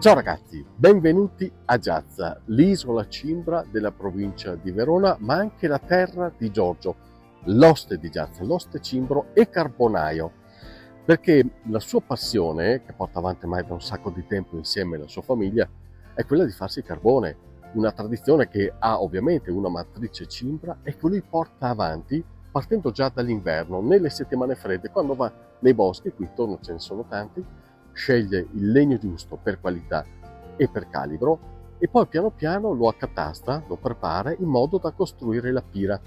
Ciao ragazzi, benvenuti a Giazza, l'isola Cimbra della provincia di Verona, ma anche la terra di Giorgio, l'oste di Giazza, l'oste cimbro e carbonaio, perché la sua passione, che porta avanti ormai da un sacco di tempo insieme alla sua famiglia, è quella di farsi carbone, una tradizione che ha ovviamente una matrice cimbra e che lui porta avanti partendo già dall'inverno, nelle settimane fredde, quando va nei boschi, qui intorno ce ne sono tanti, sceglie il legno giusto per qualità e per calibro e poi piano piano lo accatasta, lo prepara in modo da costruire la pira,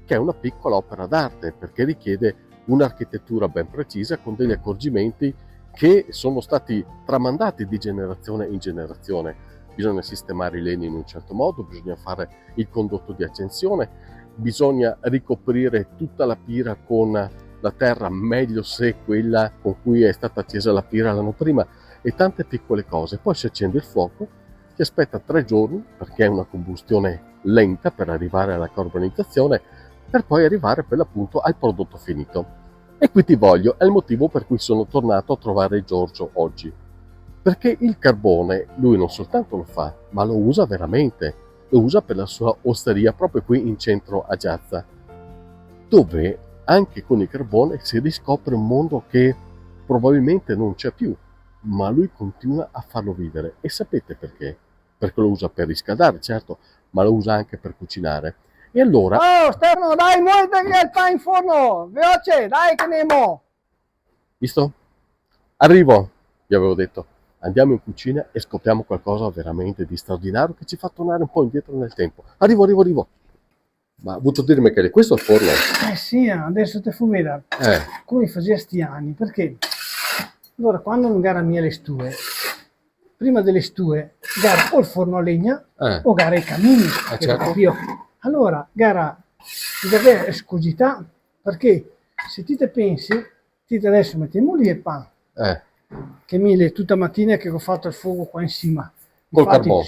che è una piccola opera d'arte perché richiede un'architettura ben precisa con degli accorgimenti che sono stati tramandati di generazione in generazione. Bisogna sistemare i legni in un certo modo, bisogna fare il condotto di accensione, bisogna ricoprire tutta la pira con la terra, meglio se quella con cui è stata accesa la pira l'anno prima, e tante piccole cose. Poi si accende il fuoco, si aspetta 3 giorni perché è una combustione lenta per arrivare alla carbonizzazione, per poi arrivare per l'appunto al prodotto finito. E qui ti voglio, è il motivo per cui sono tornato a trovare Giorgio oggi, perché il carbone lui non soltanto lo fa, ma lo usa veramente, lo usa per la sua osteria proprio qui in centro a Giazza, dove anche con il carbone si riscopre un mondo che probabilmente non c'è più, ma lui continua a farlo vivere. E sapete perché? Perché lo usa per riscaldare, certo, ma lo usa anche per cucinare. E allora, Oh Stefano, dai, muoviti che il pane in forno, veloce, dai che andiamo. visto? Arrivo, vi avevo detto, andiamo in cucina e scopriamo qualcosa veramente di straordinario che ci fa tornare un po' indietro nel tempo. Arrivo. Ma vuoi dirmi che questo è il forno? Sì, adesso te fu vedere Eh, come faceva sti anni, perché allora quando non gara mia le stue, prima delle stue, gara o il forno a legna o gara i camini, che certo. proprio. Allora, gara, devi avere escogità, perché se ti te pensi, ti te adesso mettiamo lì il pane, Eh, che mi tutta mattina che ho fatto il fuoco qua in cima. col Infatti, carbone.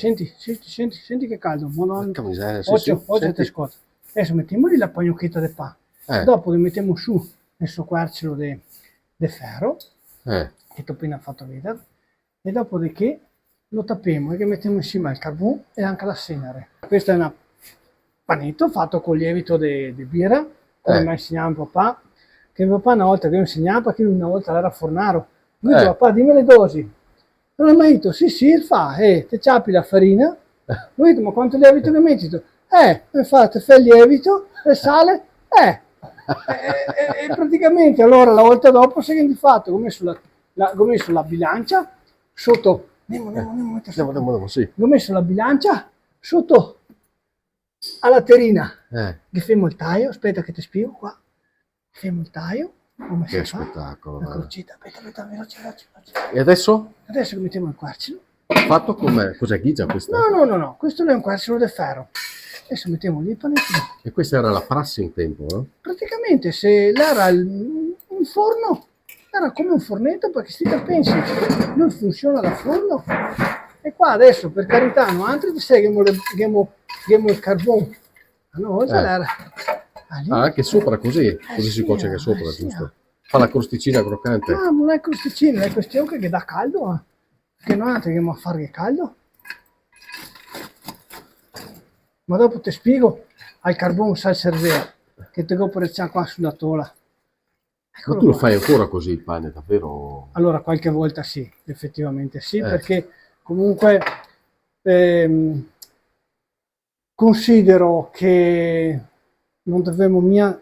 senti che caldo, madonna. Porca miseria, sì, Oggi, sì, oggi senti. te scotta. Adesso mettiamo lì la pagnocchetta del pane. Dopo lo mettiamo su nel suo quarcelo di ferro, che tu appena fatto vedere, e dopodiché lo tappiamo e che mettiamo insieme al carbone e anche la cenere. Questo è un panetto fatto con lievito di birra, come mi ha insegnato papà, che mio papà una volta che mi insegnava, perché lui una volta era fornaro. Lui dice, papà, dimmi le dosi. Non ho mai detto, sì, il fa, te ciappi la farina. Lui ha detto, ma quanto lievito che metti? Infatti, fai il lievito, il sale, e praticamente allora la volta dopo sai che di fatto ho messo la bilancia sotto, Andiamo, sì. ho messo la bilancia sotto alla terrina, che fermo il taglio, aspetta che ti spiego qua, fermo il taglio, ho messo Che spettacolo. la crocetta, aspetta, veloce. E adesso? Adesso che mettiamo il quarcilo. Fatto come? Cos'è ghigia questa? No, questo non è un quarcilo di ferro. Adesso mettiamo lì il panettino. E questa era la prassi un tempo, no? Praticamente se l'era un forno, era come un fornetto, perché se ti pensi, non funziona da forno. E qua adesso, per carità, non altro ti sei che il carbone. Una volta era. Anche sopra così si sì, cuoce anche sopra, sì. giusto? Fa la crosticina croccante. No, non è crosticina, è questione che dà caldo, che noi andiamo a fare caldo. Ma dopo ti spiego al carbone sal servere, che te go per qua sulla tola. Ma tu lo fai ancora così il pane, davvero? Allora qualche volta sì, effettivamente sì, perché comunque considero che non dobbiamo mia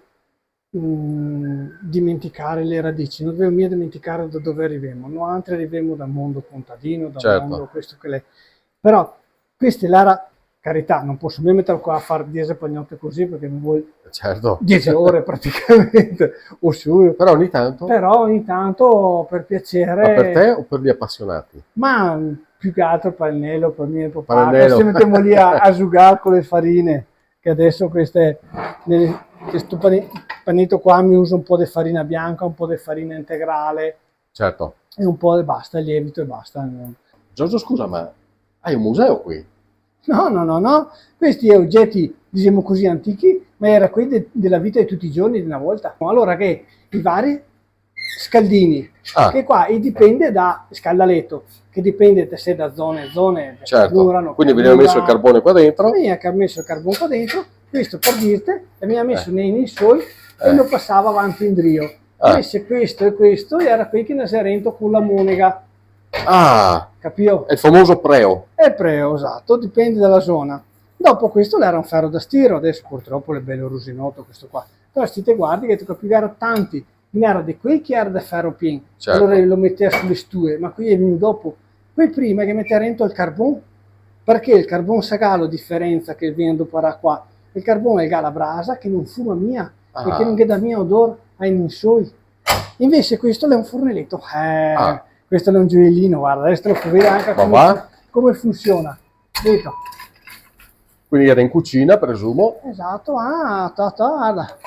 dimenticare le radici, non dobbiamo mia dimenticare da dove arriviamo. Noi altri arriviamo dal mondo contadino, dal mondo questo che lei. Però questa è l'ara, carità, non posso mai mettere qua a fare 10 pagnotte così perché mi vuole 10 ore praticamente o su. Però ogni tanto per piacere. Ma per te o per gli appassionati? Ma più che altro pannello per mio papà, che ci mettiamo lì a giocare con le farine, che adesso questo panetto qua mi usa un po' di farina bianca, un po' di farina integrale, certo, e un po' e basta, il lievito e basta. Giorgio, scusa, ma hai un museo qui? No, questi oggetti, diciamo così, antichi, ma era quelli della vita di tutti i giorni di una volta. Allora che i vari scaldini, che qua dipende da scaldaletto, che dipende da zone a zone. Certo, quindi veniva messo il carbone qua dentro. Veniva messo il carbone qua dentro, questo per dirti, e mi ha messo nei suoi e lo passava avanti in drio. Invece questo e questo era qui che ne si rento con la monega. Ah, capito? È il famoso preo. È il preo, esatto, dipende dalla zona. Dopo questo era un ferro da stiro, adesso purtroppo è bello rosinotto questo qua. Però se ti guardi che ti capiva tanti, ne era di qui che era da ferro pieno. Certo. Allora lo metteva sulle stue, ma qui è venuto dopo. Qui prima che metteva dentro il carbone, perché il carbone sagalo differenza che viene dopo qua. Il carbone è la brasa che non fuma mia e che non dà mia odore ai miei. Invece questo è un fornelletto. Questo è un gioiellino, guarda, adesso te lo puoi vedere anche come funziona. Vedo. Quindi era in cucina, presumo. Esatto, guarda.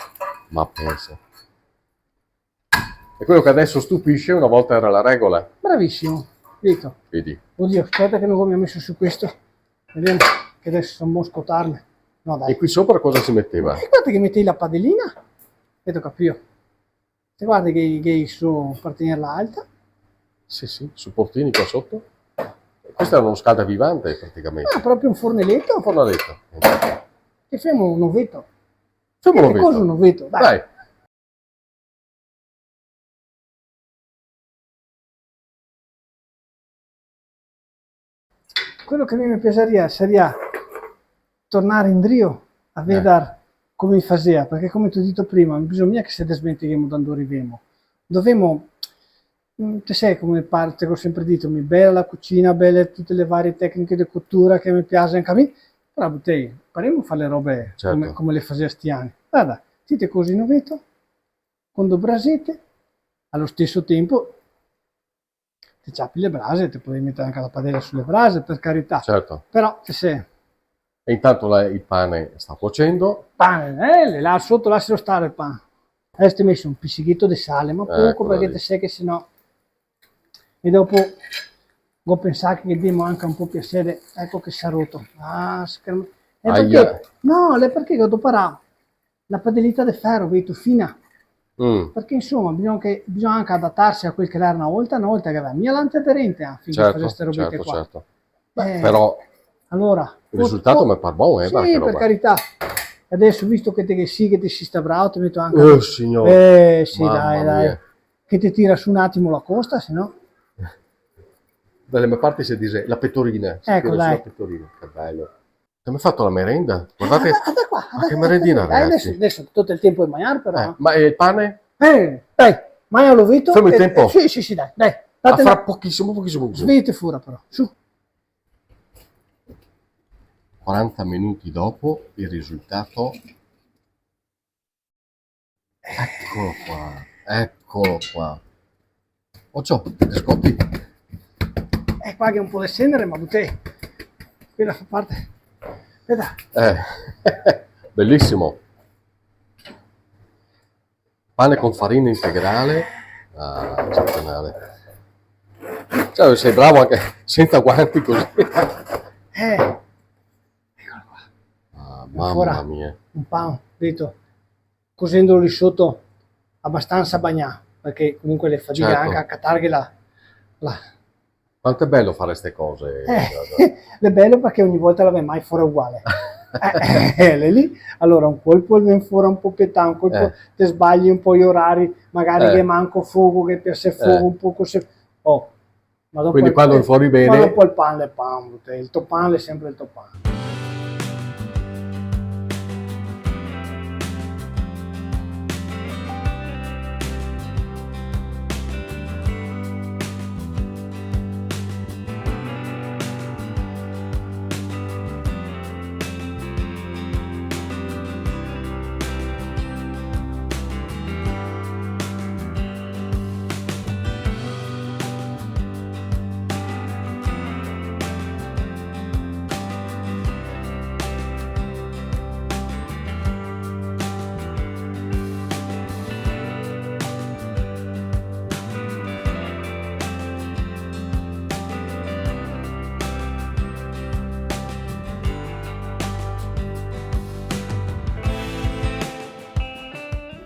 Ma pensa. E quello che adesso stupisce, una volta era la regola. Bravissimo, vedo. Vedi. Oddio, aspetta che non mi ha messo su questo. Vediamo che adesso sono moscotarne. No, dai. E qui sopra cosa si metteva? E guarda che metti la padellina. Vedo capito. Se guardi che su per tenerla alta. Sì, supportini qua sotto. Questo era uno scaldavivante praticamente. Proprio un fornelletto? Un fornelletto. E facciamo un ovetto. Facciamo un ovetto. Cosa un ovetto? Dai. Quello che a me mi piacerebbe sarebbe tornare in drio a vedere come faceva, perché come ti ho detto prima, bisogna che se smettiamo da dove arriviamo. Dobbiamo, te sai come parte, che ho sempre detto, mi bella la cucina, belle tutte le varie tecniche di cottura che mi piacciono anche a me, però te, faremo a fare le robe come le faceva sti anni. Guarda, siete così in ovetto, quando brasete, allo stesso tempo ti ciappi le brase, ti puoi mettere anche la padella sulle brase, per carità. Certo. Però te sei. E intanto il pane sta cuocendo. Pane, là sotto lascialo stare il pane. Adesso ti ho messo un pizzichetto di sale, ma poco perché te sai che sennò. E dopo ho pensato che diamo anche un po' piacere, ecco che si è rotto. No, è perché dopo la padellina di ferro, vedo fina. Perché insomma bisogna anche adattarsi a quel che era una volta che aveva mia lanterna finché certo, queste robette certo, qua. Certo. Beh, però allora, il risultato mi pare buono, sì, per carità. Adesso visto che ti si sta bravo, ti metto anche signore. Sì, dai. Che ti tira su un attimo la costa, se no. Dalle mie parti si dice la pettorina. Ecco, dai. La pettorina, che bello. Abbiamo fatto la merenda? Guardate, ma che merendina, ragazzi. Adesso tutto il tempo è mangiare, però. Ma il pane? Dai, mangia l'ovito. Fammi il tempo. Sì, dai. Fra pochissimo. Svegli fuori, però, su. 40 minuti dopo il risultato. Eccolo qua. Occhio, scotti. Qua che è un po' di cenere, ma te. Quella fa parte. Veda. Bellissimo. Pane con farina integrale. Eccezionale. Cioè, sei bravo anche senza guanti così. Eccolo qua. Mamma mia. Un pan, detto, cosendolo lì sotto abbastanza bagnato, perché comunque le fatiche anche a catarghe la. Quanto è bello fare queste cose. È bello perché ogni volta la vai mai fuori uguale. Lì, allora un colpo viene fuori un po' petà, un colpo ti sbagli un po' gli orari, magari che manco fuoco, che per se fuoco un po' così. Ma dopo quindi quando fuori bene. Ma dopo il pan, il tuo pan è sempre il tuo pan.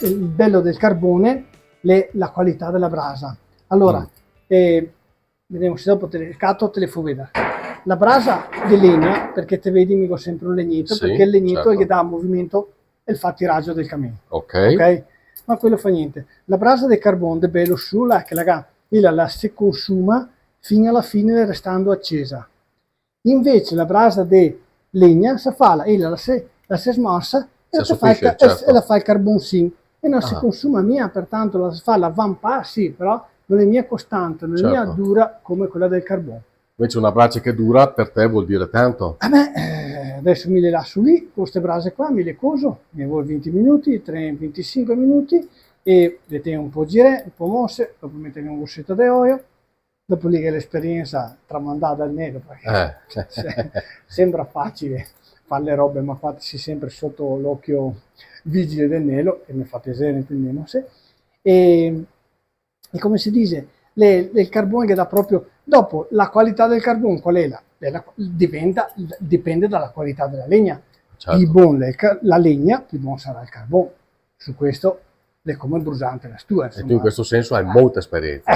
Il bello del carbone è la qualità della brasa. Allora, vediamo se dopo il catto te le fa vedere. La brasa di legna, perché te vedi mica sempre un legnetto, sì, perché il legnetto certo. gli dà movimento e il fa tiraggio del camino. Ok. Ma quello fa niente. La brasa del carbone è bello su, che la si consuma fino alla fine restando accesa. Invece la brasa di legna si fa, la si smorsa e la fa il carboncino e non si consuma mia, pertanto la si fa la vampa, sì, però non è mia costante, non è mia dura come quella del carbone. Invece una brace che dura per te vuol dire tanto? Adesso mi le lascio lì, con queste brase qua, mi le coso, mi vuole 20 minuti, 25 minuti e le tengo un po' girare, un po' mosse, dopo mettere un gussetto di olio, dopo lì che l'esperienza tramandata al nero, perché sembra facile fare le robe, ma fateci sempre sotto l'occhio vigile del nero, che mi fa piacere, intendiamo se. E come si dice, il carbone che dà proprio, dopo la qualità del carbone, qual è dipende dalla qualità della legna. Certo. Più buona la legna, più buono sarà il carbone. Su questo è come brusante la stua. E tu in questo senso hai molta esperienza.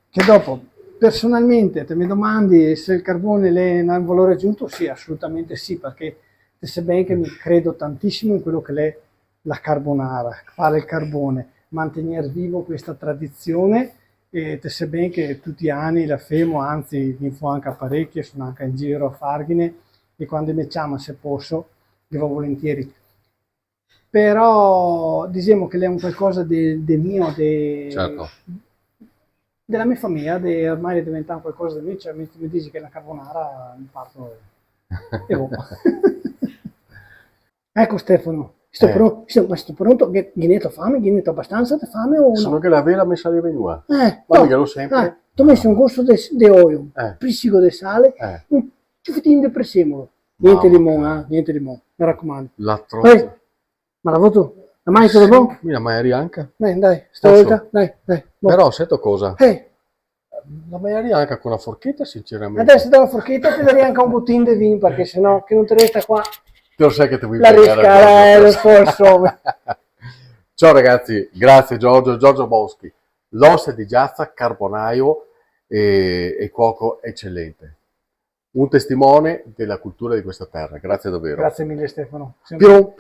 Che dopo, personalmente, te mi domandi se il carbone ha un valore aggiunto? Sì, assolutamente sì, perché se ben che mi credo tantissimo in quello che è la carbonara, fare il carbone, mantenere vivo questa tradizione e te se ben che tutti gli anni la femo, anzi mi fa anche parecchie, sono anche in giro a Farghine e quando mi chiama se posso, devo volentieri. Però diciamo che è un qualcosa di mio, certo. della mia famiglia, ormai è diventato qualcosa di me, cioè mi dici che la carbonara mi parto e Ecco Stefano, sto pronto, ghineto fame, ghineto abbastanza di fame o no? Sono che la vela messa di venua. Ma mica lo sempre. Tu hai messo un gusto di olio, prissico di sale, un ciuffettino di prezzemolo. Niente limone, niente limone, mi raccomando. La trozza. Ma la voto? La mai tutto buono? La maiarianca. Dai, stavolta, dai. Però, sento cosa? La maiarianca con la forchetta, sinceramente. Adesso dalla forchetta ti darei anche un bottino di vino, perché sennò che non ti resta qua. Te lo sai che ti vuoi la riscala, lo so. Ciao ragazzi, grazie Giorgio Boschi, l'oste di Giazza, carbonaio e cuoco eccellente. Un testimone della cultura di questa terra, grazie davvero. Grazie mille Stefano. Piron.